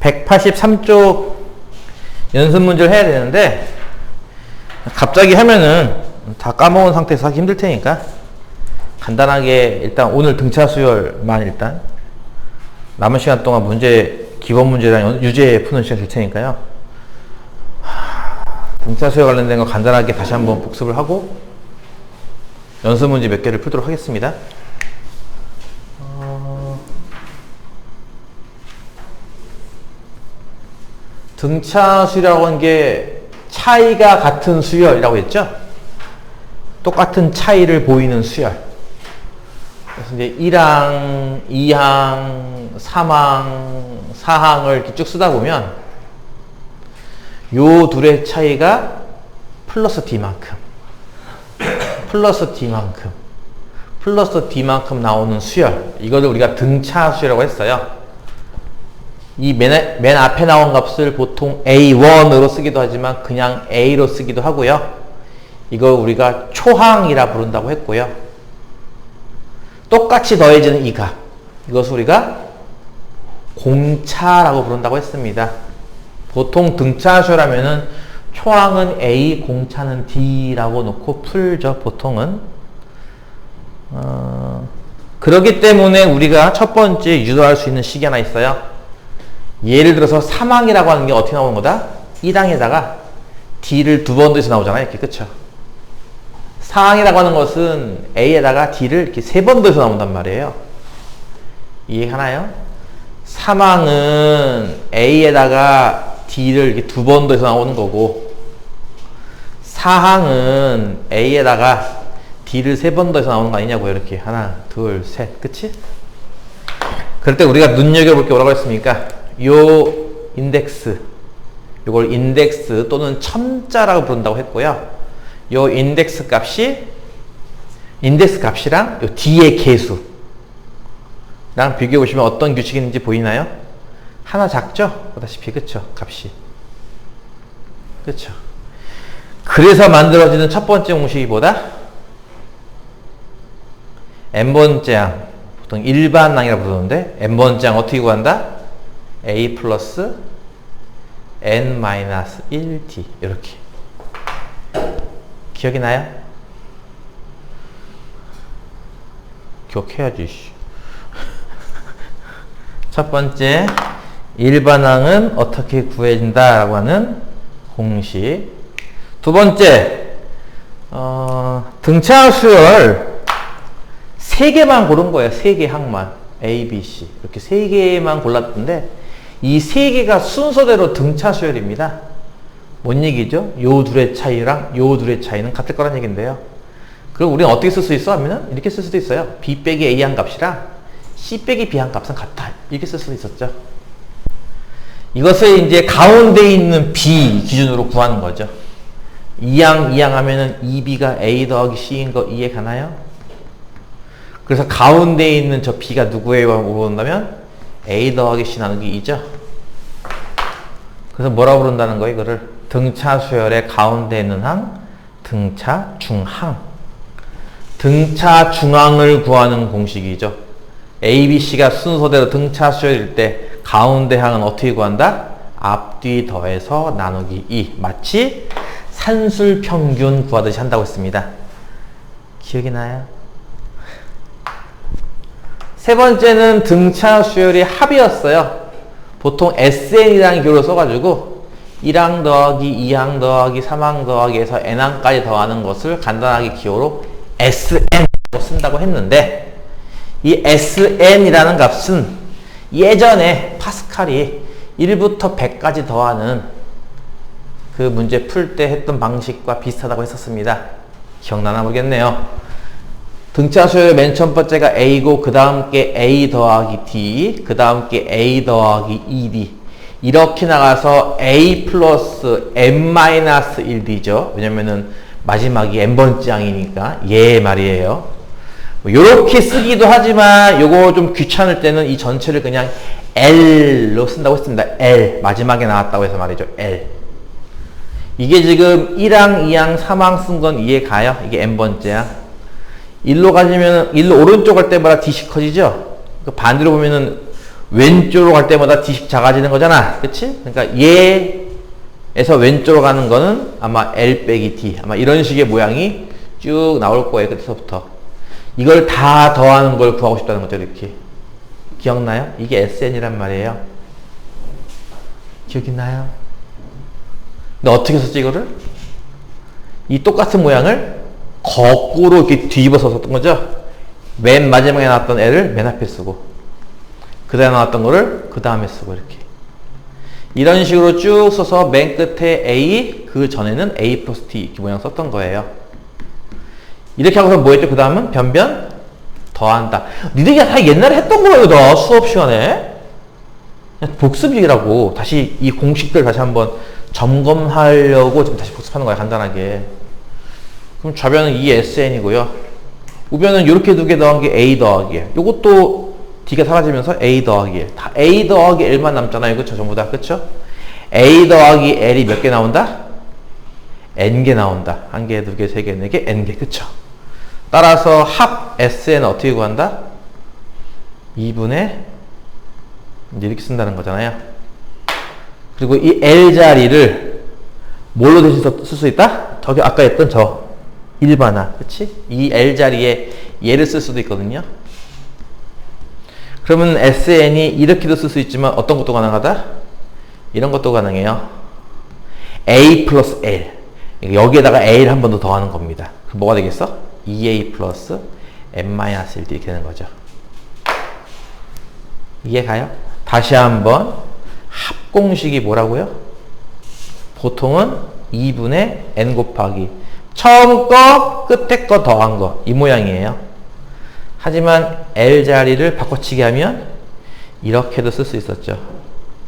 183쪽 연습 문제를 해야 되는데 갑자기 하면은 다 까먹은 상태에서 하기 힘들 테니까 간단하게 일단 오늘 등차 수열만 일단 남은 시간 동안 기본 문제랑 유제 푸는 시간 줄 테니까요. 등차 수열 관련된 거 간단하게 다시 한번 복습을 하고 연습 문제 몇 개를 풀도록 하겠습니다. 등차 수열이라고 하는 게 차이가 같은 수열이라고 했죠? 똑같은 차이를 보이는 수열. 그래서 이제 1항, 2항, 3항, 4항을 이렇게 쭉 쓰다 보면 요 둘의 차이가 플러스 D만큼, 플러스 D만큼, 플러스 D만큼 나오는 수열. 이거를 우리가 등차 수열이라고 했어요. 이 맨 앞에 나온 값을 보통 A1으로 쓰기도 하지만 그냥 A로 쓰기도 하고요. 이걸 우리가 초항이라 부른다고 했고요. 똑같이 더해지는 이 값, 이것을 우리가 공차라고 부른다고 했습니다. 보통 등차 수열하면은 초항은 A, 공차는 D라고 놓고 풀죠, 보통은. 그렇기 때문에 우리가 첫 번째 유도할 수 있는 식이 하나 있어요. 예를 들어서 3항이라고 하는 게 어떻게 나오는 거다? 1항에다가 D를 두 번 더해서 나오잖아요. 이렇게, 그쵸? 4항이라고 하는 것은 A에다가 D를 이렇게 세 번 더해서 나온단 말이에요. 이해하나요? 3항은 A에다가 D를 이렇게 두 번 더해서 나오는 거고, 4항은 A에다가 D를 세 번 더해서 나오는 거 아니냐고요. 이렇게. 하나, 둘, 셋. 그치? 그럴 때 우리가 눈여겨볼 게 뭐라고 했습니까? 요 인덱스, 요걸 인덱스 또는 첨자라고 부른다고 했고요. 요 인덱스 값이랑 요 D의 개수랑 비교해 보시면 어떤 규칙이 있는지 보이나요? 하나 작죠? 보다시피, 그쵸? 값이. 그쵸? 그래서 만들어지는 첫 번째 공식이 뭐다? n번째 항, 보통 일반항이라고 부르는데 n번째 항 어떻게 구한다? A 플러스 n-1t 이렇게. 기억이 나요? 기억해야지. 첫 번째 일반항은 어떻게 구해진다라고 하는 공식. 두 번째 등차 수열 3개만 고른 거예요. 3개 항만 A, B, C 이렇게 3개만 골랐는데 이 3개가 순서대로 등차 수열입니다. 뭔 얘기죠? 요 둘의 차이랑 요 둘의 차이는 같을 거란 얘기인데요. 그럼 우리는 어떻게 쓸 수 있어? 하면은 이렇게 쓸 수도 있어요. B 빼기 A 한 값이랑 C 빼기 B 한 값은 같다. 이렇게 쓸 수도 있었죠. 이것을 이제 가운데 있는 B 기준으로 구하는 거죠. 2항 하면은 2B가 A 더하기 C인 거 이해 가나요? 그래서 가운데 있는 저 B가 누구예요? 물어본다면 A 더하기 C 나누기 2죠. 그래서 뭐라고 부른다는 거예요? 이거를 등차 수열의 가운데 있는 항, 등차 중항. 등차 중항을 구하는 공식이죠. A, B, C가 순서대로 등차 수열일 때 가운데 항은 어떻게 구한다? 앞뒤 더해서 나누기 2. 마치 산술 평균 구하듯이 한다고 했습니다. 기억이 나요? 세 번째는 등차 수열의 합이었어요. 보통 SN이라는 기호를 써가지고 1항 더하기 2항 더하기 3항 더하기 해서 n항까지 더하는 것을 간단하게 기호로 SN으로 쓴다고 했는데 이 SN이라는 값은 예전에 파스칼이 1부터 100까지 더하는 그 문제 풀 때 했던 방식과 비슷하다고 했었습니다. 기억나나 모르겠네요. 등차 수열의 맨 첫 번째가 A고 그 다음 게 A 더하기 D, 그 다음 게 A 더하기 2D 이렇게 나가서 A 플러스 n-1D죠. 왜냐면은 마지막이 n번째 항이니까 얘 말이에요. 요렇게 쓰기도 하지만 요거 좀 귀찮을 때는 이 전체를 그냥 L로 쓴다고 했습니다. L 마지막에 나왔다고 해서 말이죠. L 이게 지금 1항, 2항, 3항 쓴 건 이해 가요? 이게 n번째 항. 1로 가지면 1로 오른쪽 갈 때마다 D씩 커지죠? 반대로 보면은 왼쪽으로 갈 때마다 D식 작아지는 거잖아. 그치? 그러니까 얘에서 왼쪽으로 가는 거는 아마 L 빼기 D. 아마 이런 식의 모양이 쭉 나올 거예요. 그때서부터. 이걸 다 더하는 걸 구하고 싶다는 거죠. 이렇게. 기억나요? 이게 SN이란 말이에요. 기억이 나요? 근데 어떻게 썼지 이거를? 이 똑같은 모양을 거꾸로 이렇게 뒤집어서 썼던 거죠. 맨 마지막에 나왔던 L을 맨 앞에 쓰고 그 다음에 나왔던 거를 그 다음에 쓰고 이렇게 이런 식으로 쭉 써서 맨 끝에 A 그 전에는 A 플러스 T 이렇게 모양 썼던 거예요. 이렇게 하고서 뭐 했죠? 그 다음은 변변 더한다. 니들이 다 옛날에 했던 거예요. 너 수업 시간에 복습이라고 다시 이 공식들 다시 한번 점검하려고 좀 다시 복습하는 거야. 간단하게. 그럼 좌변은 ESN이고요. 우변은 이렇게 두 개 더한 게 A 더하기 1. 요것도 D가 사라지면서 A 더하기 1. 다 A 더하기 L만 남잖아요. 그쵸? 전부 다. 그쵸? A 더하기 L이 몇 개 나온다? N개 나온다. 한 개, 두 개, 세 개, 네 개, N개. 그쵸? 따라서 합 SN 어떻게 구한다? 2분의 이렇게 쓴다는 거잖아요. 그리고 이 L 자리를 뭘로 대신 쓸 수 있다? 저기 아까 했던 저 일반화. 그치? 이 L 자리에 얘를 쓸 수도 있거든요. 그러면 SN이 이렇게도 쓸 수 있지만 어떤 것도 가능하다? 이런 것도 가능해요. A 플러스 L. 여기에다가 A를 한 번 더 더하는 겁니다. 그럼 뭐가 되겠어? 2A 플러스 N-1D 이렇게 되는 거죠. 이해 가요? 다시 한번 합공식이 뭐라고요? 보통은 2분의 N 곱하기 처음 거, 끝에 거 더한 거. 이 모양이에요. 하지만 L 자리를 바꿔치기 하면 이렇게도 쓸 수 있었죠.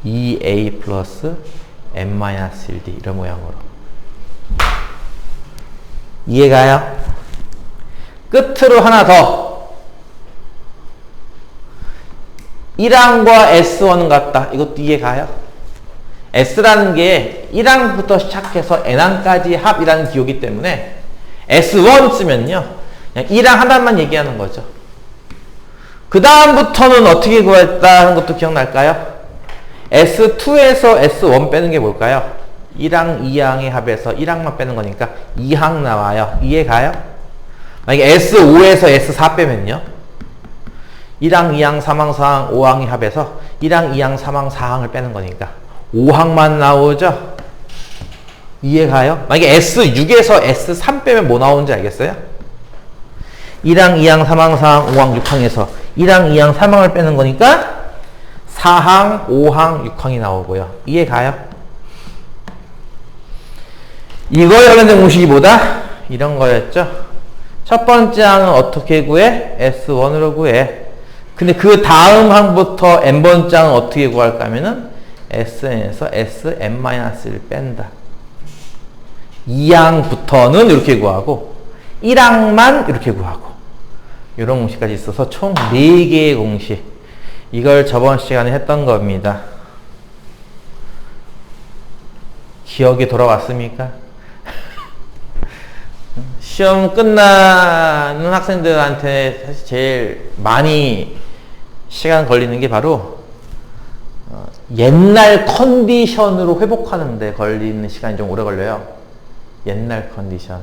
2A 플러스 N-1D 이런 모양으로. 이해가요? 끝으로 하나 더. 1항과 S1은 같다. 이것도 이해가요? S라는 게 1항부터 시작해서 N항까지 합이라는 기호이기 때문에 S1 쓰면요. 그냥 1항 하나만 얘기하는 거죠. 그 다음부터는 어떻게 구했다 하는 것도 기억날까요? S2에서 S1 빼는 게 뭘까요? 1항, 2항의 합에서 1항만 빼는 거니까 2항 나와요. 이해가요? 만약에 S5에서 S4 빼면요. 1항, 2항, 3항, 4항, 5항의 합에서 1항, 2항, 3항, 4항을 빼는 거니까 5항만 나오죠? 이해가요? 만약에 S6에서 S3 빼면 뭐 나오는지 알겠어요? 1항, 2항, 3항, 4항, 5항, 6항에서 1항, 2항, 3항을 빼는 거니까 4항, 5항, 6항이 나오고요. 이해가요? 이거에 관련된 공식이 뭐다? 이런 거였죠? 첫 번째 항은 어떻게 구해? S1으로 구해. 근데 그 다음 항부터 n번째 항은 어떻게 구할까 하면은 SN에서 Sn-1를 뺀다. 2항부터는 이렇게 구하고 1항만 이렇게 구하고 이런 공식까지 있어서 총 4개의 공식. 이걸 저번 시간에 했던 겁니다. 기억이 돌아왔습니까? 시험 끝나는 학생들한테 사실 제일 많이 시간 걸리는 게 바로 옛날 컨디션으로 회복하는데 걸리는 시간이 좀 오래 걸려요. 옛날 컨디션.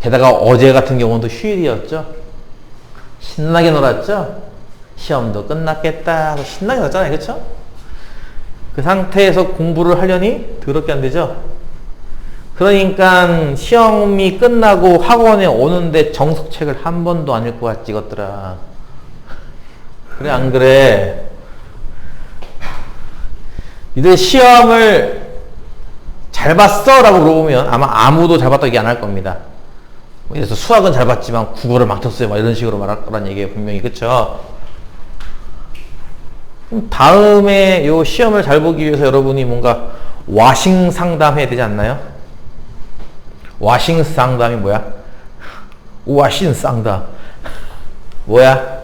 게다가 어제 같은 경우도 휴일이었죠. 신나게 놀았죠. 시험도 끝났겠다 하고 신나게 놀았잖아요. 그쵸? 그 상태에서 공부를 하려니 더럽게 안 되죠. 그러니까 시험이 끝나고 학원에 오는데 정석책을 한 번도 안 읽고 왔지 이것들아. 그래 안 그래? 니들 시험을 잘 봤어? 라고 물어보면 아마 아무도 잘 봤다고 얘기 안 할 겁니다. 그래서 수학은 잘 봤지만 국어를 망쳤어요. 막 이런 식으로 말할 거란 얘기예요. 분명히. 그쵸? 다음에 요 시험을 잘 보기 위해서 여러분이 뭔가 와싱 상담해야 되지 않나요? 와싱 상담이 뭐야? 와싱 상담. 뭐야?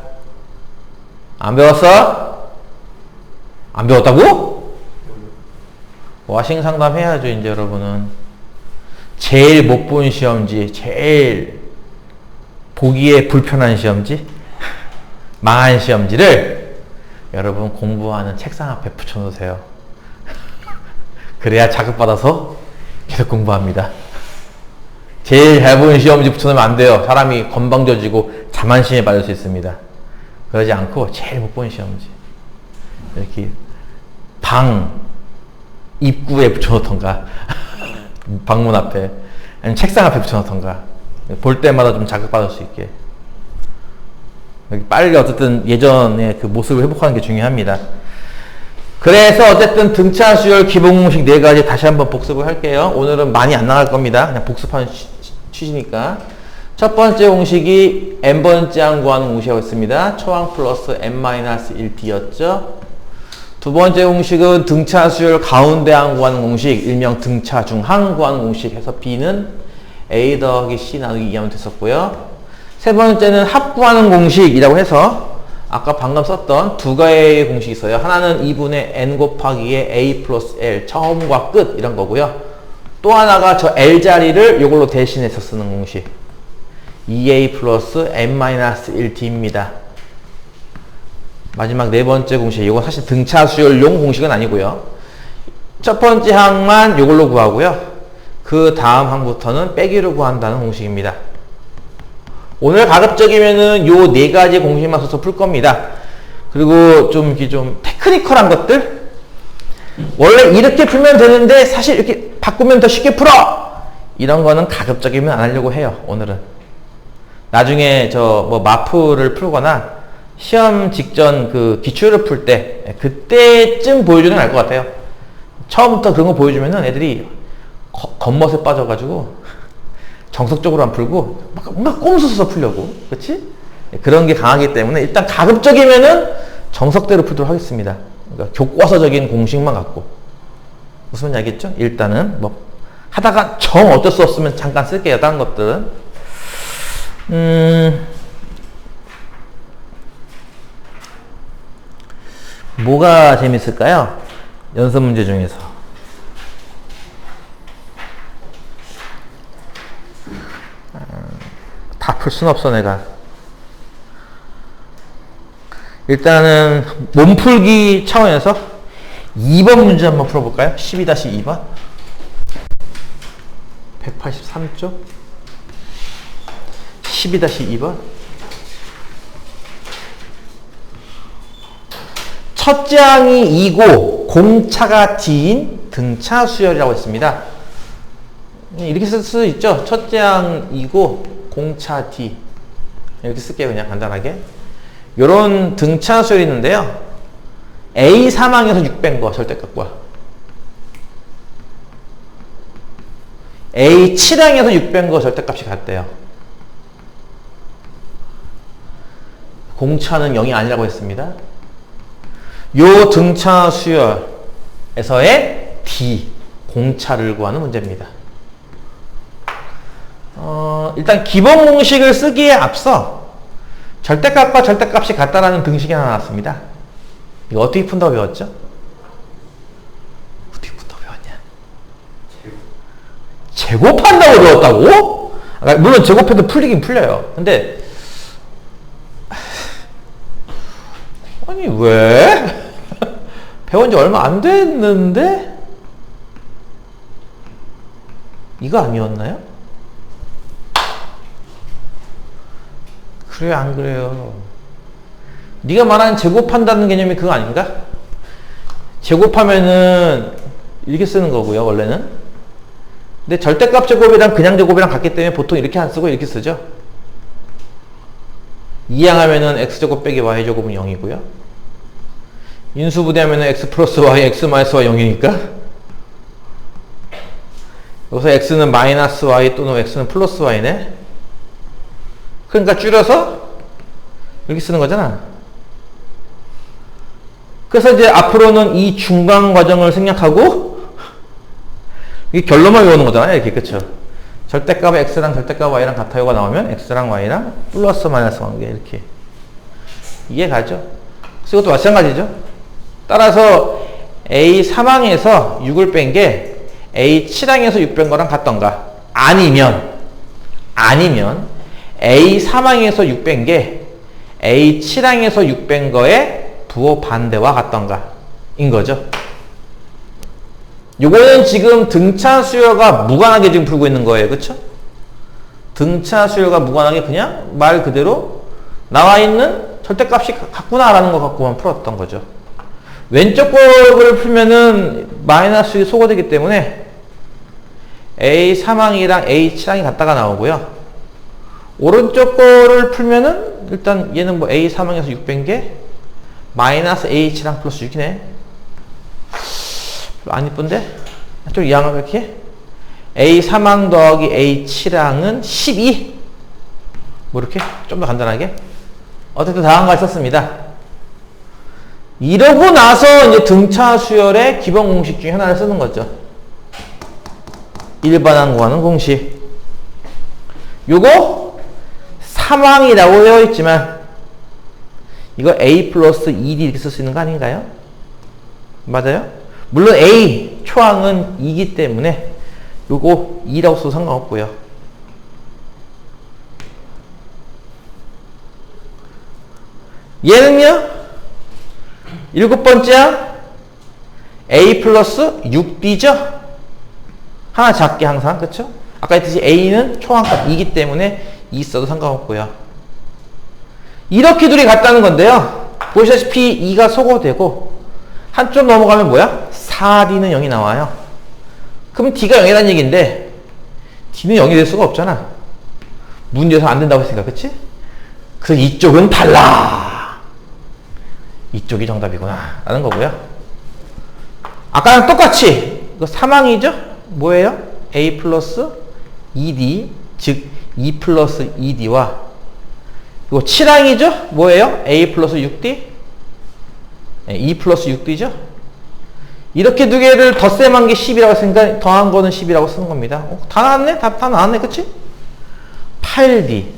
안 배웠어? 안 배웠다고? 와싱 상담 해야죠, 이제 여러분은. 제일 못 본 시험지, 제일 보기에 불편한 시험지, 망한 시험지를 여러분 공부하는 책상 앞에 붙여놓으세요. 그래야 자극받아서 계속 공부합니다. 제일 잘 보이는 시험지 붙여놓으면 안 돼요. 사람이 건방져지고 자만심에 빠질 수 있습니다. 그러지 않고 제일 못 보는 시험지 이렇게 방 입구에 붙여놓던가 방문 앞에 아니면 책상 앞에 붙여놓던가 볼 때마다 좀 자극받을 수 있게 빨리 어쨌든 예전의 그 모습을 회복하는 게 중요합니다. 그래서 어쨌든 등차 수열 기본 공식 4가지 다시 한번 복습을 할게요. 오늘은 많이 안 나갈 겁니다. 그냥 복습하는 취지니까. 첫 번째 공식이 n번째 항 구하는 공식이었습니다. 초항 플러스 n-1t였죠. 두 번째 공식은 등차 수열 가운데 항 구하는 공식, 일명 등차 중항 구하는 공식 해서 b는 a 더하기 c 나누기 2하면 됐었고요. 세 번째는 합구하는 공식이라고 해서 아까 방금 썼던 두 가지의 공식이 있어요. 하나는 2분의 n 곱하기의 a 플러스 l, 처음과 끝 이런 거고요. 또 하나가 저 l 자리를 이걸로 대신해서 쓰는 공식 2a 플러스 n-1t입니다. 마지막 네 번째 공식, 이건 사실 등차 수열용 공식은 아니고요. 첫 번째 항만 이걸로 구하고요. 그 다음 항부터는 빼기로 구한다는 공식입니다. 오늘 가급적이면은 요 네 가지 공식만 써서 풀 겁니다. 그리고 좀 이렇게 좀 테크니컬한 것들, 원래 이렇게 풀면 되는데 사실 이렇게 바꾸면 더 쉽게 풀어! 이런 거는 가급적이면 안 하려고 해요, 오늘은. 나중에 저 뭐 마프를 풀거나 시험 직전 그 기출을 풀 때 그때쯤 보여주는 게 나을 것 같아요. 처음부터 그런 거 보여주면은 애들이 겉멋에 빠져가지고 정석적으로 안 풀고 막 꼼수 써서 풀려고, 그렇지? 그런 게 강하기 때문에 일단 가급적이면은 정석대로 풀도록 하겠습니다. 그러니까 교과서적인 공식만 갖고. 무슨 말인지 알겠죠? 일단은 뭐 하다가 정 어쩔 수 없으면 잠깐 쓸게요. 다른 것들은 뭐가 재밌을까요? 연습 문제 중에서 다 풀 순 없어 내가. 일단은 몸풀기 차원에서 2번 문제 한번 풀어볼까요? 12-2번 183쪽 12-2번 첫째 항이 2고 공차가 D인 등차 수열이라고 했습니다. 이렇게 쓸 수 있죠. 첫째 항 2고 공차 D 이렇게 쓸게요. 그냥 간단하게. 요런 등차 수열이 있는데요. A 3항에서 6 뺀 거 절대값과 A 7항에서 6 뺀 거 절대값이 같대요. 공차는 0이 아니라고 했습니다. 요 등차 수열에서의 D, 공차를 구하는 문제입니다. 일단 기본 공식을 쓰기에 앞서 절대값과 절대값이 같다라는 등식이 하나 나왔습니다. 이거 어떻게 푼다고 배웠죠? 어떻게 푼다고 배웠냐? 제곱한다고 배웠다고? 물론 제곱해도 풀리긴 풀려요. 근데 아니 왜? 배운 지 얼마 안 됐는데? 이거 아니었나요? 그래요, 안 그래요? 네가 말하는 제곱한다는 개념이 그거 아닌가? 제곱하면은 이렇게 쓰는 거고요, 원래는. 근데 절대값 제곱이랑 그냥 제곱이랑 같기 때문에 보통 이렇게 안 쓰고 이렇게 쓰죠. 이항하면은 x제곱 빼기 y제곱은 0이고요. 인수분해하면은 x 플러스 y, x 마이너스 y 0이니까. 여기서 x는 마이너스 y 또는 x는 플러스 y네. 그러니까 줄여서 이렇게 쓰는 거잖아. 그래서 이제 앞으로는 이 중간 과정을 생략하고 이게 결론만 외우는 거잖아요. 이렇게, 그쵸? 절대값 x랑 절대값 y랑 같아요가 나오면 x랑 y랑 플러스 마이너스 관계 이렇게 이해 가죠? 그래서 이것도 마찬가지죠. 따라서 a 3항에서 6을 뺀 게 a 7항에서 6 뺀 거랑 같던가, 아니면 a 3항에서 6 뺀 게 a 7항에서 6 뺀 거에 부호 반대와 같던가 인 거죠. 요거는 지금 등차 수열과 무관하게 지금 풀고 있는 거예요. 그쵸? 등차 수열과 무관하게 그냥 말 그대로 나와 있는 절대값이 같구나라는 거 갖고만 풀었던 거죠. 왼쪽 거를 풀면은 마이너스 1이 소거되기 때문에 A 사망이랑 A 치랑이 같다가 나오고요. 오른쪽 거를 풀면은 일단 얘는 뭐 A 사망에서 6 뺀 게 마이너스 A 치랑 플러스 6이네. 안 이쁜데? 좀 이항을 이렇게 A 사망 더하기 A 치랑은 12. 뭐 이렇게 좀 더 간단하게 어쨌든 다음 걸 썼습니다. 이러고 나서 이제 등차 수열의 기본 공식 중에 하나를 쓰는 거죠. 일반항 구하는 공식. 요거 사망이라고 되어 있지만 이거 A 플러스 2D 이렇게 쓸 수 있는 거 아닌가요? 맞아요? 물론 A 초항은 2기 때문에 요거 2라고 써도 상관없고요. 얘는요? 일곱 번째 A 플러스 6D죠? 하나 작게 항상, 그쵸? 아까 했듯이 A는 초항값 2기 때문에 2 써도 상관없고요. 이렇게 둘이 같다는 건데요. 보시다시피 2가 소거되고 한쪽 넘어가면 뭐야? 4D는 0이 나와요. 그럼 D가 0이라는 얘기인데 D는 0이 될 수가 없잖아. 문제에서 안 된다고 했으니까, 그치? 그래서 이쪽은 달라. 이쪽이 정답이구나 라는 거고요. 아까랑 똑같이 이거 사망이죠? 뭐예요? A 플러스 2D 즉 2 플러스 2D와 이거 치랑이죠? 뭐예요? A 플러스 6D 2 플러스 6D죠? 이렇게 두 개를 덧셈한 게 10이라고 했으니까 더한 거는 10이라고 쓰는 겁니다. 다 나왔네? 다 나왔네, 그치? 8D는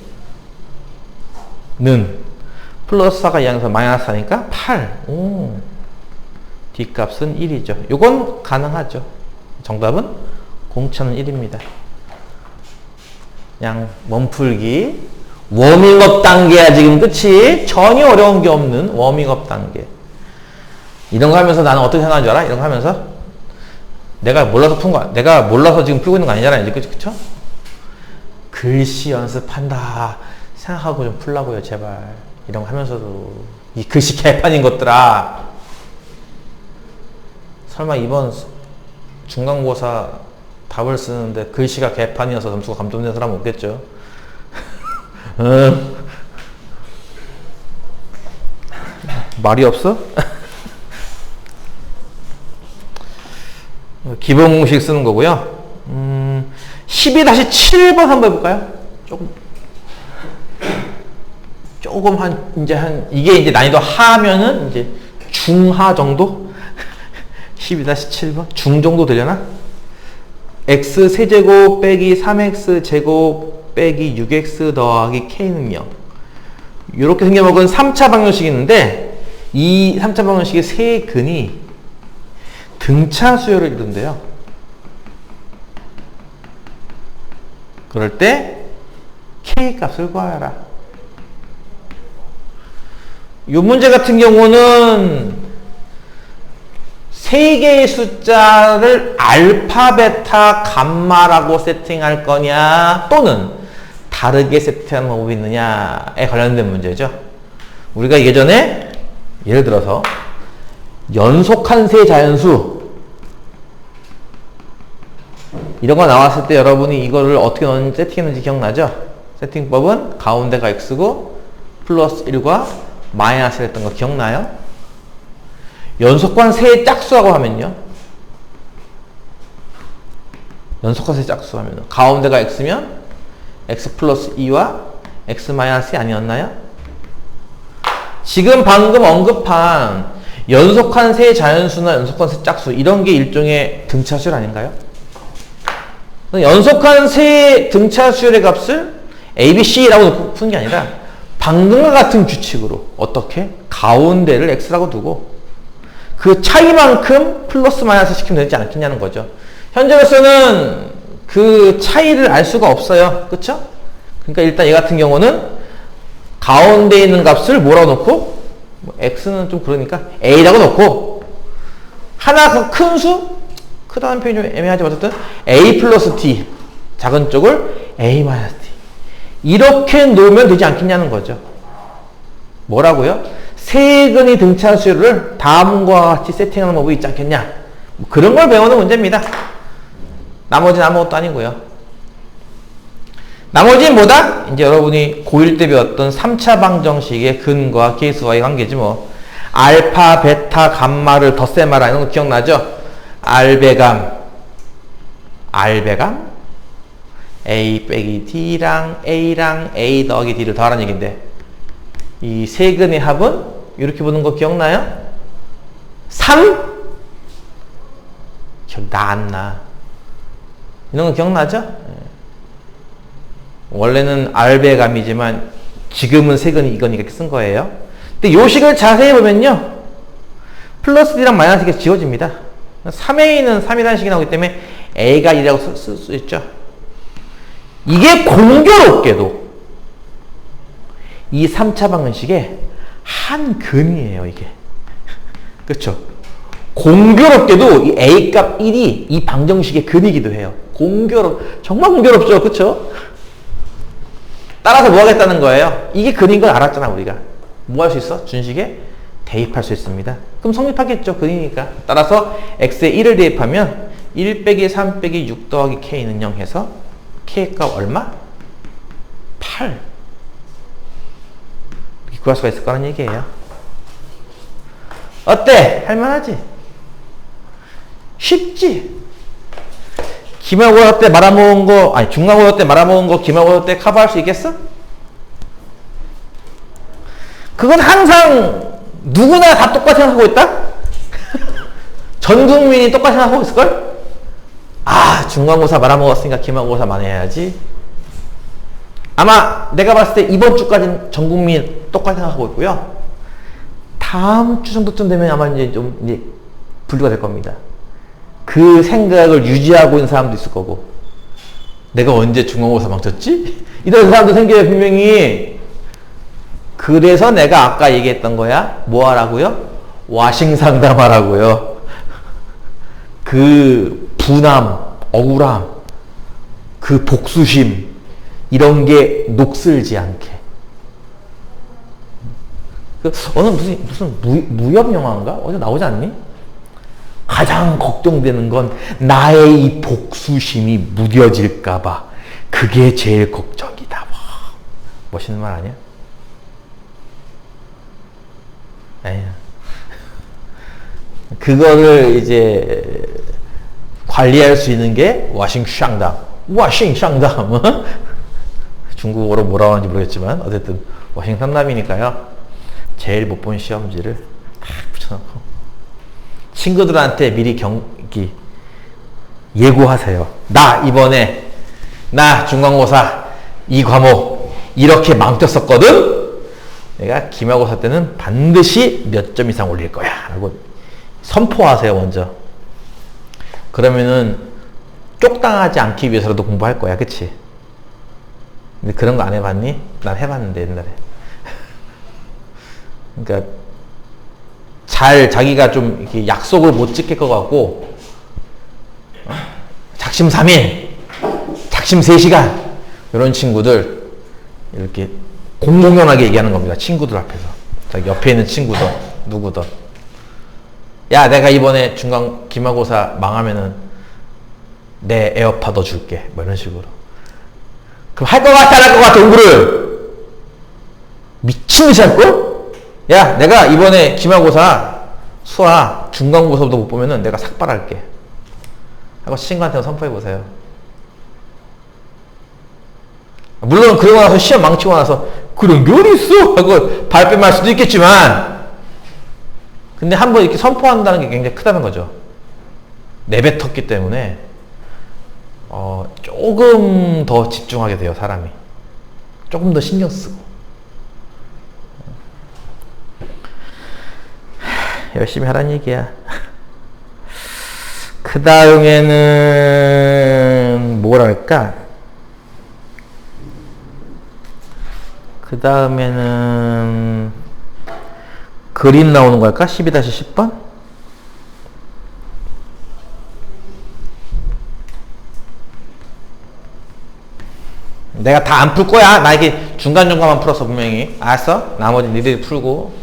플러스 4가 2항에서 마이너스 4니까 8. 오. D값은 1이죠. 요건 가능하죠. 정답은 공차는 1입니다. 그냥 몸풀기. 워밍업 단계야, 지금. 그치? 전혀 어려운 게 없는 워밍업 단계. 이런 거 하면서 나는 어떻게 생각하는 줄 알아? 이런 거 하면서 내가 몰라서 푼 거야. 내가 몰라서 지금 풀고 있는 거 아니잖아. 이제 그쵸? 글씨 연습한다 생각하고 좀 풀라고요, 제발. 이런 거 하면서도 이 글씨 개판인 것들아. 설마 이번 중간고사 답을 쓰는데 글씨가 개판이어서 점수가 감점된 사람은 없겠죠? 말이 없어? 기본 공식 쓰는 거고요. 12-7번 한번 해볼까요? 조금 이게 이제 난이도 하면은 이제 중하 정도? 12-7번? 중 정도 되려나? x 세제곱 빼기 3x 제곱 빼기 6x 더하기 k는 0. 이렇게 생겨먹은 3차 방정식이 있는데 이 3차 방정식의 세 근이 등차 수열을 이룬대요. 그럴 때 k 값을 구하라. 이 문제 같은 경우는 세 개의 숫자를 알파, 베타, 감마라고 세팅할 거냐 또는 다르게 세팅하는 방법이 있느냐에 관련된 문제죠. 우리가 예전에 예를 들어서 연속한 세 자연수 이런 거 나왔을 때 여러분이 이거를 어떻게 세팅했는지 기억나죠? 세팅법은 가운데가 x고 플러스 1과 마이너스 했던 거 기억나요? 연속한 세의 짝수라고 하면요. 연속한 세의 짝수 하면 가운데가 x면 x 플러스 2와 x 마이너스 아니었나요? 지금 방금 언급한 연속한 세 자연수나 연속한 세 짝수 이런 게 일종의 등차수열 아닌가요? 연속한 세 등차수열의 값을 a, b, c라고 푸는 게 아니라 방금과 같은 규칙으로 어떻게? 가운데를 x라고 두고 그 차이만큼 플러스 마이너스 시키면 되지 않겠냐는 거죠. 현재로서는 그 차이를 알 수가 없어요. 그쵸? 그러니까 일단 얘 같은 경우는 가운데 있는 값을 몰아놓고 뭐 x는 좀 그러니까 a라고 놓고 하나 큰 수? 크다는 표현이 좀 애매하지만 어쨌든 a 플러스 t 작은 쪽을 a 마이너스 t 이렇게 놓으면 되지 않겠냐는 거죠. 뭐라고요? 세근이 등차한 수를 다음과 같이 세팅하는 법이 있지 않겠냐. 뭐 그런 걸 배우는 문제입니다. 나머지는 아무것도 아니고요. 나머지는 뭐다? 이제 여러분이 고1 때 배웠던 3차 방정식의 근과 계수와의 관계지 뭐. 알파, 베타, 감마를 덧셈하라 이런 거 기억나죠? 알배감 A 빼기 D랑 A랑 A 더하기 D를 더하라는 얘기인데 이 세 근의 합은 이렇게 보는 거 기억나요? 3? 기억나 안 나? 이런 거 기억나죠? 원래는 알배감이지만 지금은 세 근이 이거니까 이렇게 쓴 거예요. 근데 요식을 자세히 보면요. 플러스 D랑 마이너스 D가 지워집니다. 3A는 3이라는 식이 나오기 때문에 A가 1이라고 쓸 수 있죠. 이게 공교롭게도 이 3차 방정식의 한 근이에요, 이게. 그렇죠? 공교롭게도 이 A 값 1이 이 방정식의 근이기도 해요. 정말 공교롭죠, 그렇죠? 따라서 뭐 하겠다는 거예요? 이게 근인 걸 알았잖아, 우리가. 뭐 할 수 있어? 준식에 대입할 수 있습니다. 그럼 성립하겠죠, 근이니까. 따라서 x에 1을 대입하면 1 빼기 3 빼기 6 더하기 k는 0 해서 k 값 얼마? 8. 이렇게 구할 수가 있을 거라는 얘기예요. 어때? 할만하지? 쉽지? 기말고사 때 말아먹은 거, 아니 중간고사 때 말아먹은 거 기말고사 때 커버할 수 있겠어? 그건 항상 누구나 다 똑같이 생각하고 있다? 전 국민이 똑같이 생각하고 있을걸? 아, 중간고사 말아먹었으니까 기말고사 만회해야지. 아마 내가 봤을 때 이번 주까지는 전 국민이 똑같이 생각하고 있고요. 다음 주 정도쯤 되면 아마 이제 좀 이제 분류가 될 겁니다. 그 생각을 유지하고 있는 사람도 있을 거고, 내가 언제 중간고사 망쳤지? 이런 사람도 생겨요, 분명히. 그래서 내가 아까 얘기했던 거야. 뭐 하라고요? 와싱 상담하라고요. 그 분함, 억울함, 그 복수심, 이런 게 녹슬지 않게. 어느 무슨 무협 영화인가? 어디 나오지 않니? 가장 걱정되는 건 나의 이 복수심이 무뎌질까봐. 그게 제일 걱정이다. 와, 멋있는 말 아니야? 아니야. 그거를 이제 관리할 수 있는 게 와싱샹담. 중국어로 뭐라고 하는지 모르겠지만 어쨌든 와싱상담이니까요. 제일 못 본 시험지를 딱 붙여놓고 친구들한테 미리 예고하세요. 이번에 중간고사 이 과목 이렇게 망쳤었거든. 내가 기말고사 때는 반드시 몇 점 이상 올릴 거야 라고 선포하세요. 먼저. 그러면은 쪽당하지 않기 위해서라도 공부할 거야. 그치? 근데 그런 거 안 해봤니? 난 해봤는데 옛날에. 그러니까 자기가 좀 이렇게 약속을 못 지킬 것 같고 작심 3일, 작심 3시간 이런 친구들 이렇게 공공연하게 얘기하는 겁니다. 친구들 앞에서. 자기 옆에 있는 친구든 누구든. 야, 내가 이번에 기말고사 망하면은 내 에어팟 너 줄게. 뭐 이런 식으로. 그럼 할 것 같아, 안 할 것 같아, 공부를? 미친 듯이 할걸? 야, 내가 이번에 기말고사 수학 중간고사도 못 보면은 내가 삭발할게 하고 친구한테 선포해보세요. 물론 그러고 나서 시험 망치고 나서 그런 게 어딨어? 하고 발뺌할 수도 있겠지만, 근데 한번 이렇게 선포한다는 게 굉장히 크다는 거죠. 내뱉었기 때문에 조금 더 집중하게 돼요, 사람이. 조금 더 신경 쓰고. 열심히 하라는 얘기야. 그 다음에는 뭐랄까? 그 그림 나오는 걸까? 12-10번? 내가 다 안 풀 거야. 나 이게 중간중간만 풀었어, 분명히. 알았어? 나머지 니들이 풀고,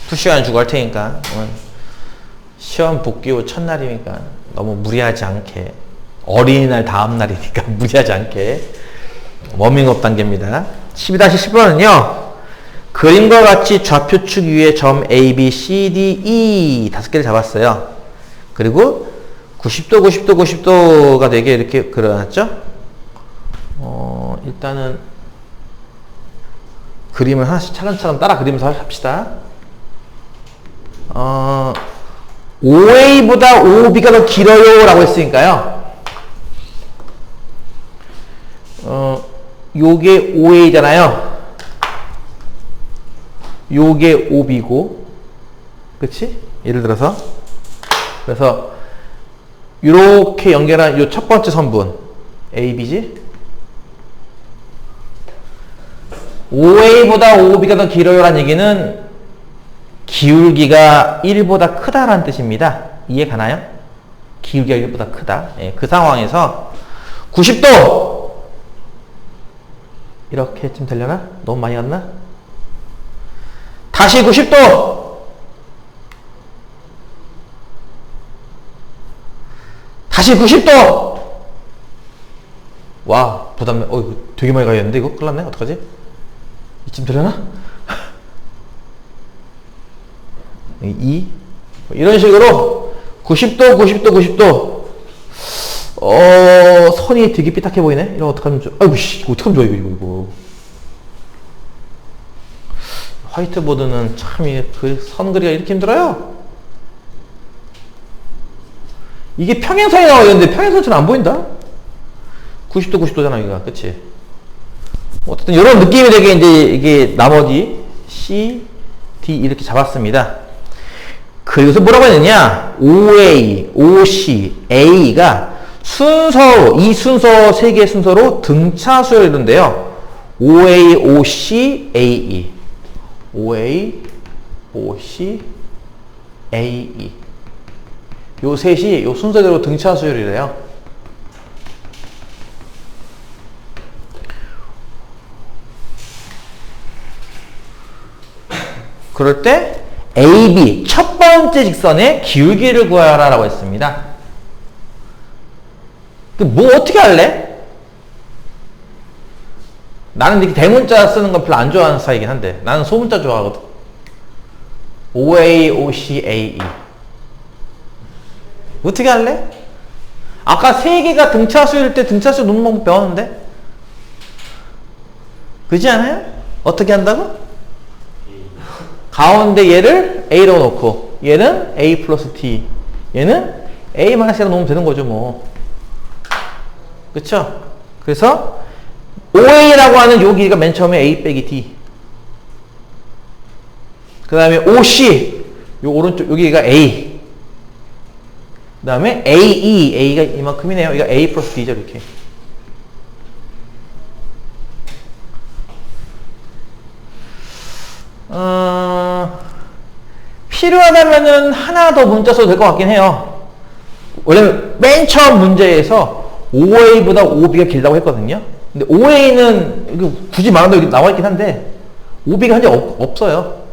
풀 시간 주고 할 테니까. 시험 복귀 후 첫날이니까 너무 무리하지 않게. 어린이날 다음날이니까 무리하지 않게. 워밍업 단계입니다. 12-10번은요, 그림과 같이 좌표축 위에 점 A, B, C, D, E 5개를 잡았어요. 그리고 90도, 90도, 90도가 되게 이렇게 그려놨죠? 일단은 그림을 하나씩 차근차근 따라 그리면서 합시다. OA보다 OB가 더 길어요 라고 했으니까요. 요게 OA잖아요. 요게 OB고, 그치? 예를 들어서. 그래서 요렇게 연결한 요 첫 번째 선분 AB지? OA보다 OB가 더 길어요 라는 얘기는 기울기가 1보다 크다라는 뜻입니다. 이해 가나요? 기울기가 1보다 크다. 예, 그 상황에서 90도! 이렇게쯤 되려나? 너무 많이 갔나? 다시 90도! 다시 90도! 와, 부담, 이거 되게 많이 가야겠는데, 이거? 큰일 났네? 어떡하지? 이쯤 되려나? 2 이런 식으로 90도, 90도, 90도 선이 되게 삐딱해 보이네? 이거 어떡하면 좋아? 아이고 씨, 이거 어떡하면 좋아, 이거. 화이트보드는 참 그 선 그리기가 이렇게 힘들어요. 이게 평행선이 나와야 되는데 평행선처럼 안 보인다? 90도, 90도잖아, 여기가. 그치? 어쨌든 이런 느낌이 되게 이제 이게 나머지 C, D 이렇게 잡았습니다. 그래서 뭐라고 했느냐? OA, OC, A가 순서로, 이 순서, 세 개의 순서로 등차 수열이던데요. OA, OC, AE. OA, OC, AE. 요 셋이 요 순서대로 등차 수열이래요. 그럴 때 AB, 첫 번째 직선의 기울기를 구하라 라고 했습니다. 뭐 어떻게 할래? 나는 이렇게 대문자 쓰는 거 별로 안 좋아하는 스타일이긴 한데 나는 소문자 좋아하거든. OA, OC, AE. 어떻게 할래? 아까 세 개가 등차수일 때 등차수 놓는 방법 배웠는데? 그렇지 않아요? 어떻게 한다고? 가운데 얘를 A로 놓고 얘는 A 플러스 T, 얘는 A 마이너스 T로 놓으면 되는 거죠, 뭐. 그쵸? 그래서 OA라고 하는 요 길이가 맨 처음에 A 빼기 D, 그 다음에 OC, 요 오른쪽 요 길이가 A, 그 다음에 AE, A가 이만큼이네요. 이거 A 플러스 D죠, 이렇게. 필요하다면은 하나 더 문자 써도 될 것 같긴 해요. 원래 맨 처음 문제에서 OA보다 OB가 길다고 했거든요. 근데 OA는 굳이 말한다고 여기 나와 있긴 한데 OB가 현재 없어요.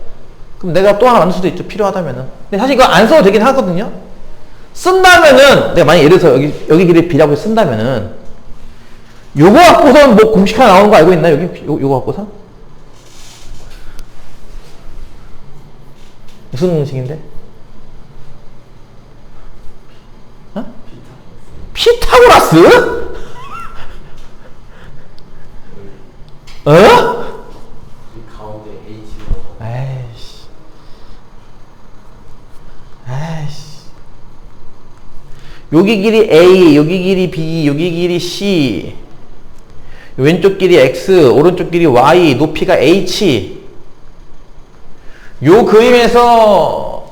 그럼 내가 또 하나 만들 수도 있죠, 필요하다면은. 근데 사실 이거 안 써도 되긴 하거든요. 쓴다면은 내가 만약 예를 들어서 여기 길이 B라고 쓴다면은 요거 갖고선 뭐 공식 하나 나오는 거 알고 있나요? 요거 갖고선? 무슨 공식인데? 어? 피타고라스? 어? 가운데 H로. 에이씨. 여기 길이 A, 여기 길이 B, 여기 길이 C, 왼쪽 길이 X, 오른쪽 길이 Y, 높이가 H. 요 그림에서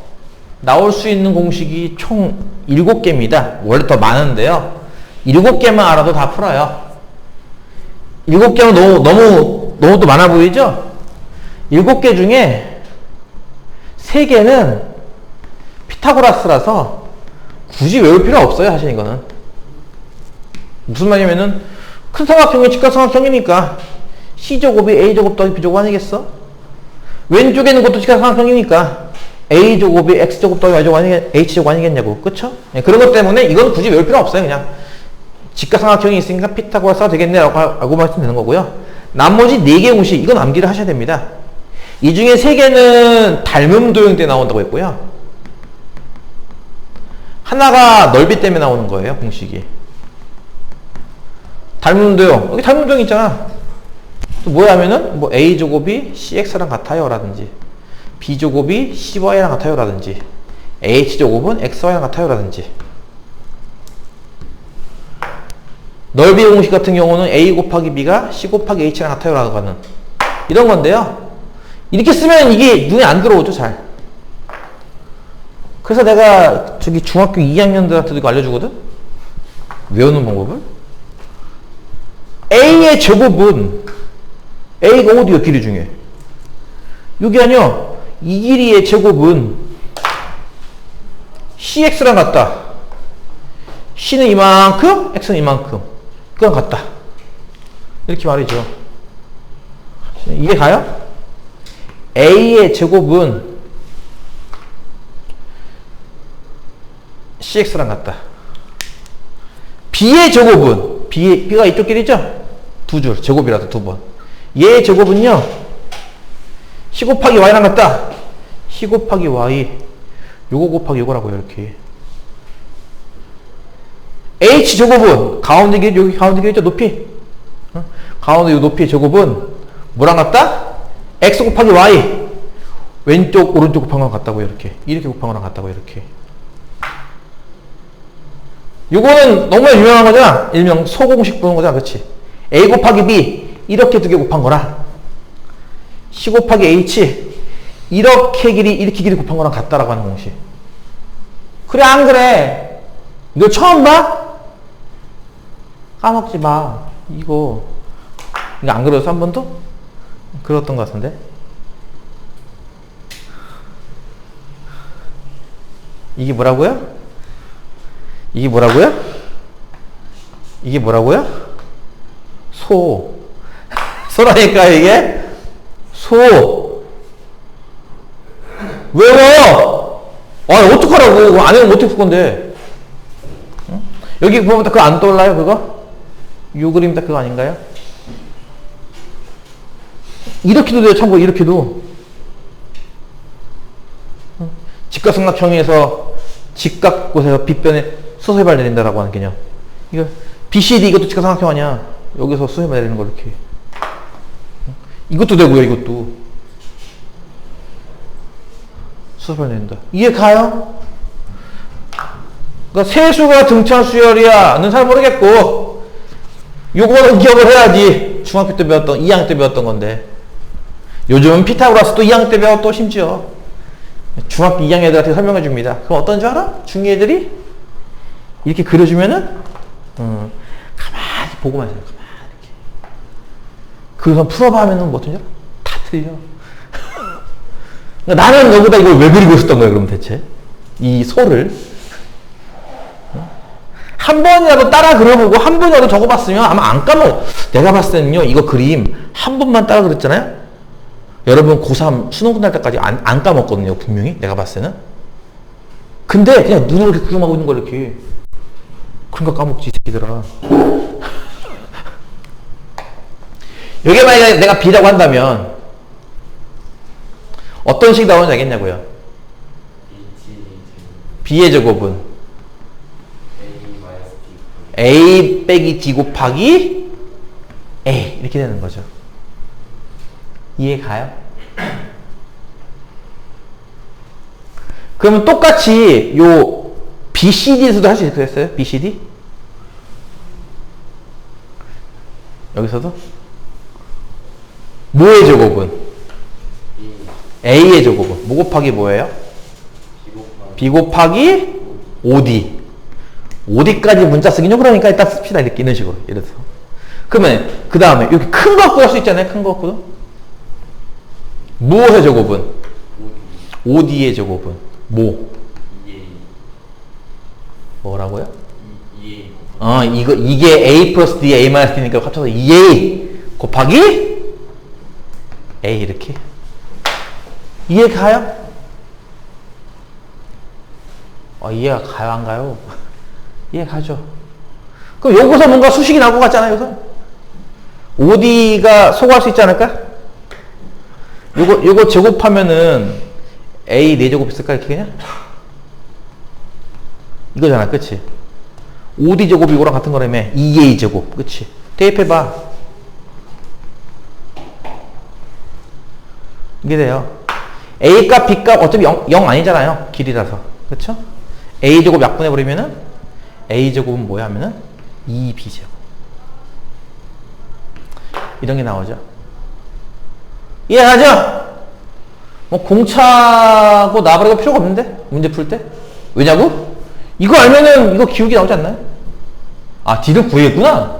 나올 수 있는 공식이 총 7개입니다. 원래 더 많은데요. 7개만 알아도 다 풀어요. 7개면 너무 또 많아 보이죠? 7개 중에 세개는 피타고라스라서 굳이 외울 필요 없어요. 사실 이거는 무슨 말이냐면은 큰 삼각형이 직각삼각형이니까 C제곱이 A제곱 더하기 B제곱 아니겠어? 왼쪽에 있는 것도 직각삼각형이니까 A제곱이 X제곱 더하기 Y제곱 H제곱 아니겠냐고. 그쵸? 네, 그런 것 때문에 이건 굳이 외울 필요 없어요. 그냥 직각삼각형이 있으니까 피타고라스가 되겠네 라고 알고만 있으면 되는 거고요. 나머지 4개 공식 이건 암기를 하셔야 됩니다. 이 중에 3개는 닮음 도형 때 나온다고 했고요. 하나가 넓이 때문에 나오는 거예요. 공식이. 닮음 도형. 여기 닮음 도형 있잖아. 또 뭐야 하면은 뭐 A제곱이 CX랑 같아요 라든지 B제곱이 CY랑 같아요 라든지 H제곱은 XY랑 같아요 라든지. 넓이 공식 같은 경우는 A 곱하기 B가 C 곱하기 H랑 같아요 라고 하는 이런 건데요. 이렇게 쓰면 이게 눈에 안 들어오죠, 잘. 그래서 내가 저기 중학교 2학년들한테도 이거 알려주거든? 외우는 방법을. A의 제곱은 A가 어디요, 길이 중에? 여기 아니요. 이 길이의 제곱은 CX랑 같다. C는 이만큼, X는 이만큼. 그냥 같다. 이렇게 말이죠. 이해 가요? A의 제곱은 CX랑 같다. B의 제곱은 B가 이쪽 길이죠? 두 줄, 제곱이라도 두 번. 얘의 제곱은요 C 곱하기 Y랑 같다. C 곱하기 Y 요거 곱하기 요거라고요. 이렇게. H 제곱은 가운데 길이, 여기 가운데 길이 있죠? 높이. 가운데 요 높이의 제곱은 뭐랑 같다? X 곱하기 Y 왼쪽 오른쪽 곱한 거랑 같다고요. 이렇게 곱한 거랑 같다고요. 이렇게. 요거는 너무 유명한 거잖아. 일명 소공식 보는 거잖아. 그렇지? A 곱하기 B 이렇게 두 개 곱한 거랑 C 곱하기 H 이렇게 길이 곱한 거랑 같다라고 하는 공식. 그래 안 그래? 이거 처음 봐? 까먹지 마. 이거 안 그렸어? 한 번도? 그렸던 것 같은데? 이게 뭐라고요? 이게 뭐라고요? 이게 뭐라고요? 소라니까 이게? 외워! 아, 어떡하라고. 안 해면 어떻게 풀 건데? 응? 여기 보면 그거 안 떠올라요, 그거? 요 그림 딱 그거 아닌가요? 이렇게도 돼요, 참고로, 이렇게도. 직각삼각형에서 직각곳에서 빗변에 수소해발 내린다라고 하는 개념. 이거 BCD 이것도 직각삼각형 아니야. 여기서 수소해발 내리는 거 이렇게. 이것도 되고요, 이것도. 수소해발 내린다. 이해 가요? 그러니까 세수가 등차 수열이야는 잘 모르겠고 요거는 기억을 해야지. 중학교 때 배웠던 2학년 때 배웠던 건데. 요즘은 피타고라스도 2학년 때 배웠고 심지어 중학교 2학년 애들한테 설명해 줍니다. 그럼 어떤 줄 알아? 중2 애들이 이렇게 그려주면은 가만히 보고만 있어요. 가만히 이렇게. 그래서 풀어봐 하면은 뭐 어떤 줄 알아? 다 틀려. 그러니까 나는 너보다 이걸 왜 그리고 있었던 거야 그럼 대체? 이 소를 한 번이라도 따라 그려보고 한 번이라도 적어봤으면 아마 안 까먹어. 내가 봤을 때는요 이거 그림 한 번만 따라 그렸잖아요. 여러분 고3 수능 끝날 때까지 안 까먹거든요. 분명히 내가 봤을 때는. 근데 그냥 눈으로 이렇게 구경하고 있는 거 이렇게. 그러니까 까먹지 이 새끼들아. 여기에 만약에 내가 B라고 한다면 어떤 식이 나오는지 알겠냐고요. B의 제곱은 A 빼기 D 곱하기 A 이렇게 되는 거죠. 이해 가요? 그러면 똑같이 요 BCD에서도 할 수 있겠어요? BCD? 여기서도? 뭐의 제곱은? A의 제곱은? 뭐 곱하기 뭐예요? B 곱하기 OD. OD까지 문자 쓰기는 그러니까 일단 씁시다. 이렇게 이런 식으로. 예를 들어서. 그러면 그 다음에 여기 큰 거 갖고 할 수 있잖아요. 큰 거 갖고도. 무엇의 제곱은? OD의 제곱은 뭐? 2A. 뭐라고요? 2A 곱하기. 이게 A 플러스 D, A 마이너스 D니까 합쳐서 2A 곱하기 A 이렇게. 이해 가요? 이해가 가요, 안 가요? 이해 가죠? 그럼 여기서 뭔가 수식이 나올 것 같잖아요, 여기서? OD가 소거할 수 있지 않을까? 요거 제곱하면은 A 4제곱 있을까, 이렇게 그냥? 이거잖아, 그치? OD 제곱이 이거랑 같은 거라며. 2A 제곱, 그치? 대입해봐. 이게 돼요. A 값, B 값 어차피 0 아니잖아요. 길이라서. 그쵸? A 제곱 약분해버리면은 A 제곱은 뭐야 하면은 2B 제곱. 이런 게 나오죠. 이해하죠? 뭐 공차고 나발이고 필요가 없는데? 문제 풀 때? 왜냐고? 이거 알면은 이거 기울기 나오지 않나요? 아, D를 구했구나?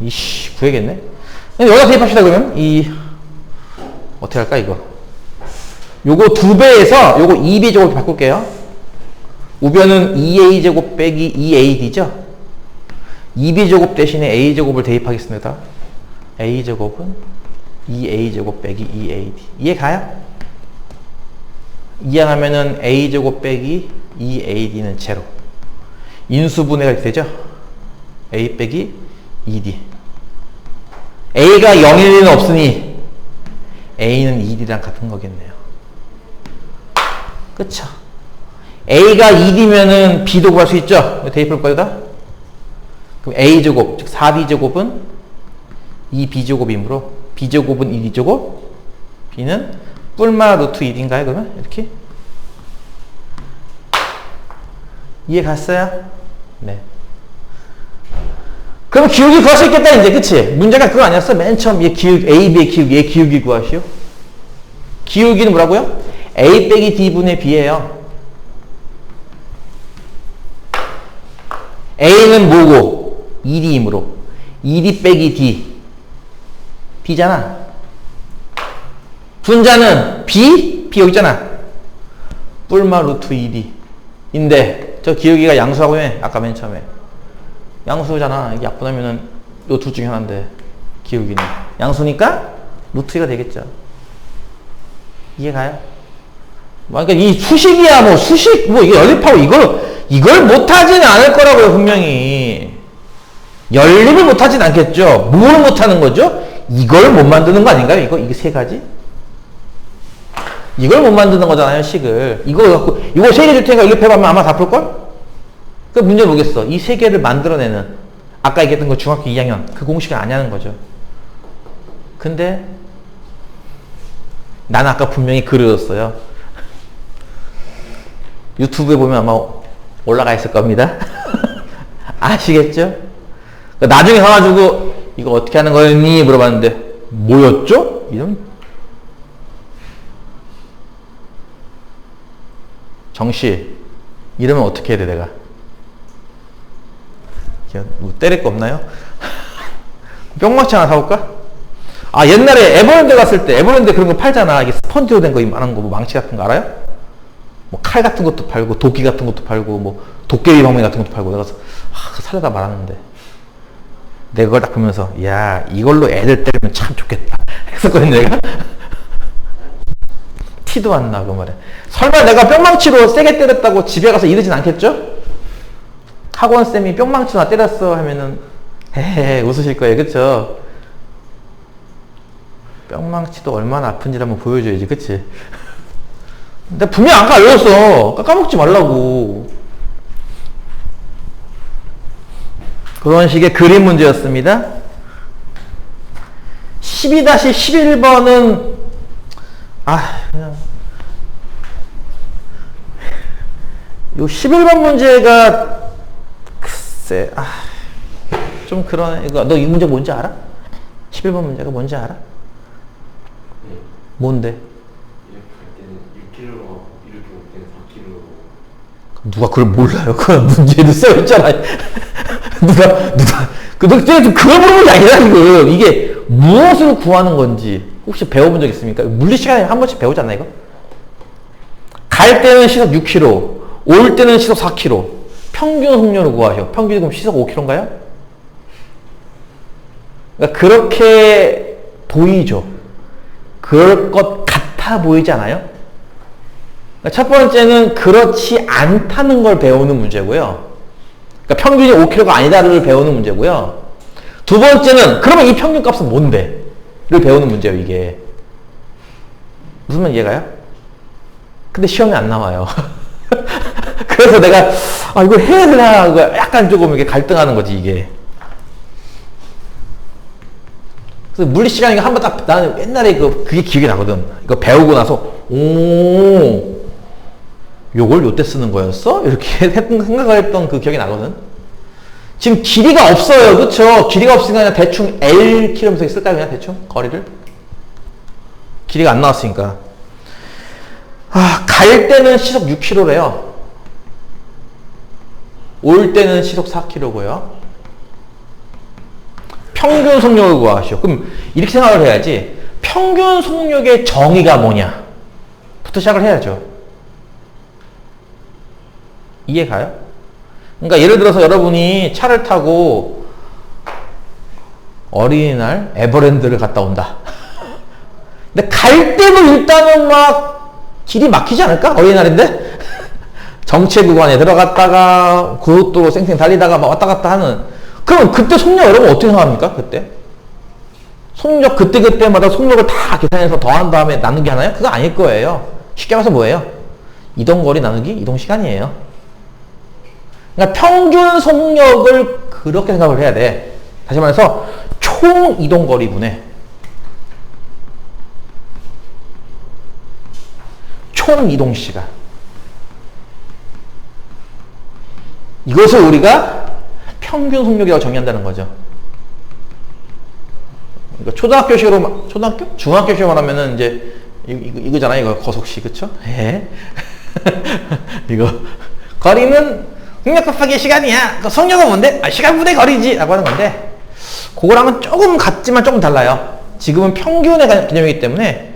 이씨, 구해야겠네. 여기다 대입합시다, 그러면. 어떻게 할까, 이거? 요거 2배에서 요거 2B 제곱 바꿀게요. 우변은 2A 제곱 빼기 2AD죠? 2B 제곱 대신에 A 제곱을 대입하겠습니다. A 제곱은 2A 제곱 빼기 2AD. 이해 가요? 이항하면은 A 제곱 빼기 2AD는 제로. 인수분해가 이렇게 되죠? A 빼기 2D. A가 0일 리는 없으니 A는 2D랑 같은 거겠네요. 그쵸? A가 2D면은 B도 구할 수 있죠? 대입할 거다? 그럼 A제곱, 즉 4B제곱은 2B제곱이므로 B제곱은 2D제곱, B는 뿔마 루트 1인가요, 그러면? 이렇게? 이해 갔어요? 네. 그럼 기울기 구할 수 있겠다, 이제, 그치? 문제가 그거 아니었어? 맨 처음, 얘 기울기, A, B의 기울기, 얘 기울기 구하시오. 기울기는 뭐라고요? A 빼기 D분의 B예요. A는 뭐고? 2D이므로 2D 빼기 D B잖아. 분자는 B? B 여기 있잖아. 뿔마 루트 2D 인데 저 기울기가 양수라고 해. 아까 맨 처음에 양수잖아. 이게 약분하면은 요 둘 중에 하나인데 기울기는 양수니까 루트 2가 되겠죠. 이해가요? 그러니까 이 수식이야 뭐 수식 뭐 이게 연립하고 이걸 못하지는 않을 거라고요. 분명히 연립을 못하진 않겠죠. 뭘 못하는 거죠? 이걸 못 만드는 거 아닌가요? 이게 세 가지? 이걸 못 만드는 거잖아요. 식을 이거 갖고 이거 세 개 줄 테니까 이거 배우면 아마 다 풀걸? 그 문제 뭐겠어? 이 세 개를 만들어내는 아까 얘기했던 거 중학교 2학년 그 공식을 아냐는 거죠. 근데 난 아까 분명히 글을 썼어요. 유튜브에 보면 아마 올라가 있을 겁니다. 아시겠죠? 나중에 가가지고 이거 어떻게 하는 거였니? 물어봤는데 뭐였죠? 이런 정씨 이러면 어떻게 해야 돼 내가? 뭐 때릴 거 없나요? 뿅망치 하나 사올까? 아 옛날에 에버랜드 갔을 때 에버랜드 그런 거 팔잖아. 이게 스펀지로 된 거 이만한 거 뭐 망치 같은 거 알아요? 뭐 칼 같은 것도 팔고 도끼 같은 것도 팔고 뭐 도깨비 방망이 같은 것도 팔고 내가 그거 사려다 말았는데 내가 그걸 딱 보면서 야 이걸로 애들 때리면 참 좋겠다 했었거든 내가. 티도 안 나고 말이야. 설마 내가 뿅망치로 세게 때렸다고 집에 가서 이러진 않겠죠? 학원쌤이 뿅망치로 나 때렸어 하면은 헤헤 웃으실 거예요. 그쵸? 뿅망치도 얼마나 아픈지 한번 보여줘야지. 그치? 근데 분명 아까 알려줬어. 까먹지 말라고. 그런 식의 그림 문제였습니다. 12-11번은 그냥 요 11번 문제가 글쎄 좀 그러네. 너 이 문제 뭔지 알아? 11번 문제가 뭔지 알아? 네. 뭔데? 이렇게 갈 때는 1kg로 이렇게 올 때는 4kg로. 누가 그걸 몰라요? 그건 문제도 써있잖아. 그걸 물어보는 게 아니라 지금 이게 무엇을 구하는 건지 혹시 배워본 적 있습니까? 물리 시간에 한 번씩 배우지 않나 이거? 갈 때는 시속 6km, 올 때는 시속 4km. 평균 속력을 구하셔. 평균이 그럼 시속 5km인가요? 그러니까 그렇게 보이죠. 그럴 것 같아 보이지 않아요? 그러니까 첫 번째는 그렇지 않다는 걸 배우는 문제고요. 그러니까 평균이 5km가 아니다를 배우는 문제고요. 두 번째는 그러면 이 평균 값은 뭔데? 를 배우는 문제예요, 이게. 무슨 말 이해가요? 근데 시험에 안 나와요. 그래서 내가 이걸 해야 되나 하고 약간 조금 이렇게 갈등하는 거지, 이게. 그래서 물리 시간이 한번 딱 나는 옛날에 그게 기억이 나거든. 이거 배우고 나서 요걸 요때 쓰는 거였어? 이렇게 생각을 했던 그 기억이 나거든. 지금 길이가 없어요, 그쵸? 길이가 없으니까 그냥 대충 Lkm 쓸까요? 그냥 대충 거리를 길이가 안 나왔으니까. 갈 때는 시속 6km래요. 올 때는 시속 4km고요. 평균 속력을 구하시오. 그럼 이렇게 생각을 해야지. 평균 속력의 정의가 뭐냐? 부터 시작을 해야죠. 이해가요? 그러니까 예를 들어서 여러분이 차를 타고 어린이날 에버랜드를 갔다 온다. 근데 갈 때도 일단은 막 길이 막히지 않을까? 어린이날인데? 정체 구간에 들어갔다가 고속도로 쌩쌩 달리다가 막 왔다 갔다 하는. 그럼 그때 속력 여러분 어떻게 생각합니까? 그때? 속력 그때마다 속력을 다 계산해서 더한 다음에 나누기 하나요? 그거 아닐 거예요. 쉽게 말해서 뭐예요? 이동거리 나누기 이동시간이에요. 그러니까 평균 속력을 그렇게 생각을 해야 돼. 다시 말해서 총 이동거리분의 총 이동시간. 이것을 우리가 평균 속력이라고 정의한다는 거죠. 그러니까 초등학교식으로, 중학교식으로 말하면은 이제 이거잖아요. 이거 거속시, 그쵸? 이거 거리는 속력 곱하기 시간이야. 그 속력은 뭔데? 시간분의 거리지 라고 하는 건데, 그거랑은 조금 같지만 조금 달라요. 지금은 평균의 개념이기 때문에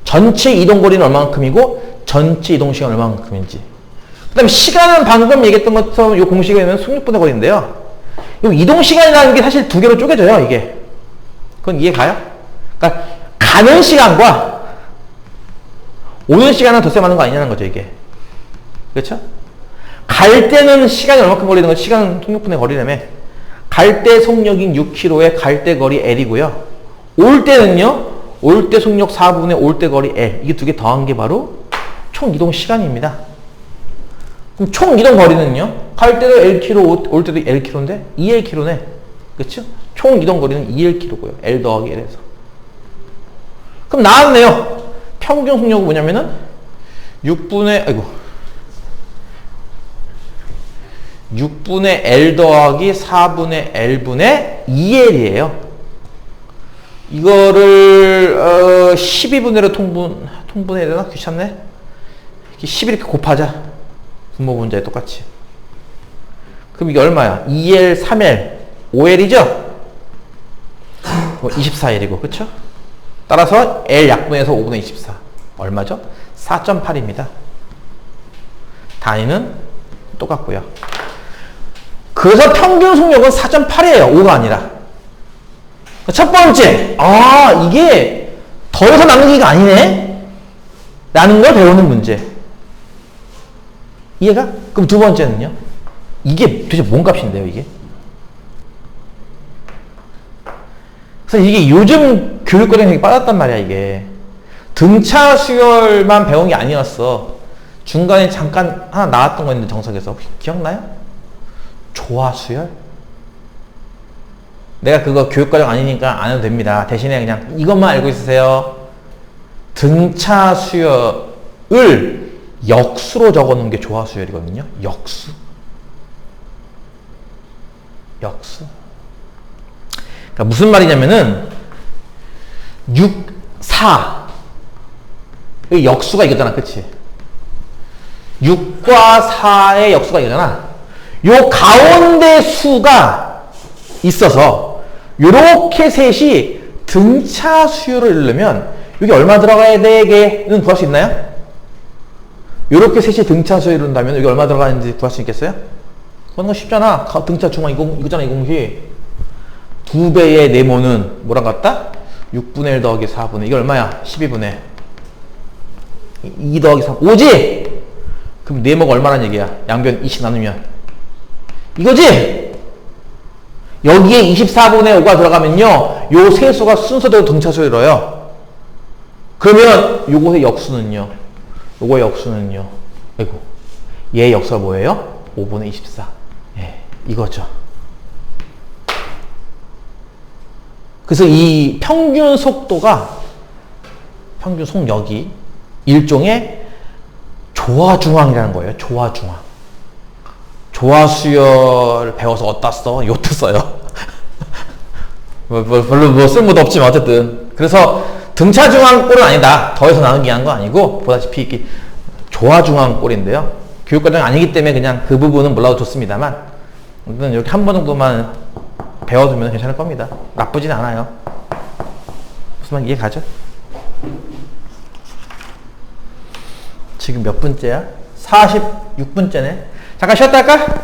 전체 이동거리는 얼마만큼이고 전체 이동시간은 얼마만큼인지. 그 다음에 시간은 방금 얘기했던 것처럼 이 공식에는 속력분의 거리인데요. 이 이동시간이라는 게 사실 두 개로 쪼개져요, 이게. 그건 이해 가요? 그러니까 가는 시간과 오는 시간은 덧셈 하는 거 아니냐는 거죠, 이게. 그렇죠? 갈 때는 시간이 얼마큼 걸리는 건 시간 속력분의 거리라며. 갈 때 속력인 6km의 갈 때 거리 L이고요. 올 때는요, 올 때 속력 4분의 올 때 거리 L. 이게 두 개 더한 게 바로 총 이동 시간입니다. 그럼 총 이동 거리는요, 갈 때도 Lkm, 올 때도 Lkm인데 2Lkm네. 그렇죠? 총 이동 거리는 2Lkm고요. L 더하기 L에서. 그럼 나왔네요. 평균 속력은 뭐냐면은 6분의 L 더하기 4분의 L분의 2L이에요. 이거를 12분의로 통분해야 되나? 귀찮네. 10 이렇게 곱하자. 분모 분자에 똑같이. 그럼 이게 얼마야? 2L, 3L, 5L이죠? 24L이고, 그쵸? 따라서 L 약분해서 5분의 24. 얼마죠? 4.8입니다. 단위는 똑같고요. 그래서 평균 속력은 4.8이에요. 5가 아니라. 첫 번째, 이게 더해서 나누기가 아니네? 라는 걸 배우는 문제. 이해가? 그럼 두 번째는요? 이게 도대체 뭔 값인데요, 이게? 그래서 이게 요즘 교육과정에 되게 빠졌단 말이야, 이게. 등차 수열만 배운 게 아니었어. 중간에 잠깐 하나 나왔던 거 있는데, 정석에서. 혹시 기억나요? 조화 수열? 내가 그거 교육과정 아니니까 안 해도 됩니다. 대신에 그냥 이것만 알고 있으세요. 등차 수열을 역수로 적어 놓은 게 조화 수열이거든요. 역수. 그러니까 무슨 말이냐면은 6, 4 역수가 이거잖아, 그치? 6과 4의 역수가 이거잖아. 요 가운데 수가 있어서 요렇게 셋이 등차 수열을 이루려면 여기 얼마 들어가야 되게는 구할 수 있나요? 요렇게 셋이 등차 수열을 이룬다면 여기 얼마 들어가는지 구할 수 있겠어요? 그런 거 쉽잖아. 등차 중앙 이거잖아, 이 공식. 2배의 네모는 뭐랑 같다? 6분의 1 더하기 4분의 이게 얼마야? 12분의 2 더하기 3 5지? 그럼 네모가 얼마란 얘기야? 양변 2씩 나누면 이거지? 여기에 24분의 5가 들어가면요 요 세수가 순서대로 등차수를 이뤄요. 그러면 요것의 역수는요 요거의 역수는요 아이고 얘의 역수가 뭐예요? 5분의 24 예, 이거죠. 그래서 이 평균 속도가 평균 속력이 일종의 조화중앙이라는 거예요. 조화중앙. 조화수열 배워서 어디다 써? 요트 써요. 별로 뭐 쓸모도 없지만 어쨌든. 그래서 등차중앙 꼴은 아니다. 더해서 나누기 한 거 아니고 보다시피 이렇게 조화중앙 꼴인데요. 교육과정 아니기 때문에 그냥 그 부분은 몰라도 좋습니다만 이렇게 한 번 정도만 배워두면 괜찮을 겁니다. 나쁘진 않아요. 무슨 말 이해 가죠? 지금 몇 분째야? 46분째네. 잠깐 쉬었다 할까?